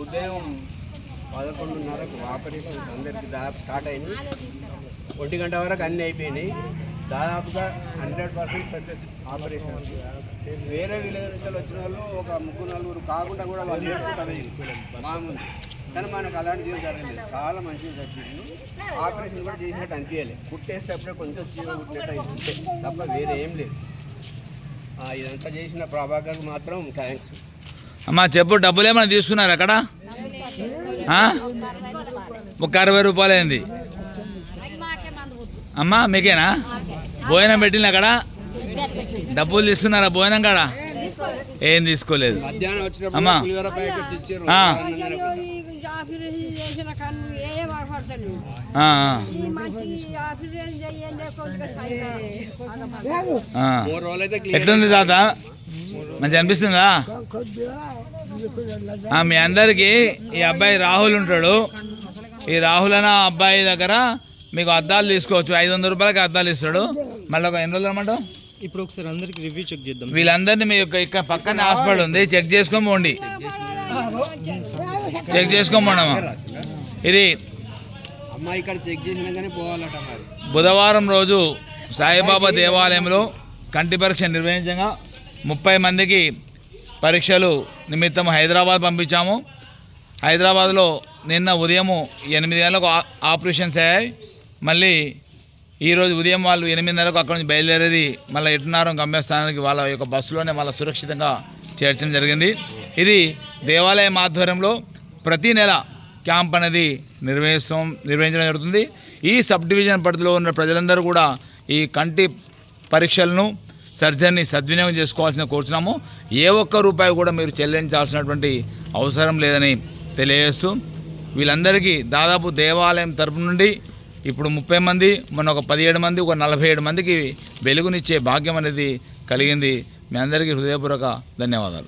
ఉదయం 11:30కు ఆపరేషన్ అందరికి దాదాపు స్టార్ట్ అయింది. 1 గంట వరకు అన్నీ అయిపోయినాయి. దాదాపుగా 100% సక్సెస్ ఆపరేషన్. వేరే విలేజ్ నుంచి వచ్చిన వాళ్ళు ఒక 3-4 కాకుండా కూడా వాళ్ళు నేర్చుకుంటారు మామూలు. కానీ మనకు అలాంటిది ఏం జరగలేదు. చాలా మంచిగా జరిగింది. ఆపరేషన్ కూడా చేసినట్టు అనిపించలేదు. కుట్టేసేటప్పుడే కొంచెం చీమ కుట్టినట్టు అవుతుంటే తప్ప వేరే ఏం లేదు. ఇదంతా చేసిన ప్రభాకర్ మాత్రం థ్యాంక్స్. అమ్మా చెప్పు, డబ్బులు ఏమైనా తీసుకున్నారు అక్కడ? ఒక 60 రూపాయలు అయింది. అమ్మా మీకేనా భోజనం పెట్టింది అక్కడ? డబ్బులు తీసుకున్నారా భోజనం కాడ? ఏం తీసుకోలేదు. అమ్మా ఎట్లుంది తాత? మంచి అనిపిస్తుందా? మీ అందరికీ ఈ అబ్బాయి రాహుల్ ఉంటాడు. ఈ రాహుల్ అన్న అబ్బాయి దగ్గర మీకు అద్దాలు తీసుకోవచ్చు. 500 రూపాయలకి అద్దాలు ఇస్తాడు. మళ్ళీ ఒక ఎన్ని రోజులు అనమాట? ఇప్పుడు ఒకసారి అందరికి రివ్యూ చెక్ చేద్దాం. వీళ్ళందరినీ మీ యొక్క ఇక్కడ పక్కనే హాస్పిటల్ ఉంది, చెక్ చేసుకోండి. చెక్ చేసుకోండి. ఇది ఇక్కడ చెక్ చేసినాకనే పోవాలట. బుధవారం రోజు సాయిబాబా దేవాలయంలో కంటి పరీక్ష నిర్వహించగా 30 మందికి పరీక్షలు నిమిత్తం హైదరాబాద్ పంపించాము. హైదరాబాద్లో నిన్న ఉదయము 8 గంటలకు ఆపరేషన్స్ అయ్యాయి. మళ్ళీ ఈరోజు ఉదయం వాళ్ళు 8:30కు అక్కడ నుంచి బయలుదేరేది మళ్ళీ ఎటున్నారం గమ్యస్థానానికి వాళ్ళ యొక్క బస్సులోనే వాళ్ళ సురక్షితంగా చేర్చడం జరిగింది. ఇది దేవాలయం ఆధ్వర్యంలో ప్రతి నెల క్యాంప్ అనేది నిర్వహించడం జరుగుతుంది. ఈ సబ్ డివిజన్ పరిధిలో ఉన్న ప్రజలందరూ కూడా ఈ కంటి పరీక్షలను సర్జరీని సద్వినియోగం చేసుకోవాల్సిన కోరుతున్నాము. ఏ ఒక్క రూపాయి కూడా మీరు చెల్లించాల్సినటువంటి అవసరం లేదని తెలియజేస్తూ వీళ్ళందరికీ దాదాపు దేవాలయం తరపు నుండి ఇప్పుడు 30 మంది, మొన్న ఒక 17 మంది, ఒక 47 మందికి వెలుగునిచ్చే భాగ్యం అనేది కలిగింది. మీ అందరికీ హృదయపూర్వక ధన్యవాదాలు.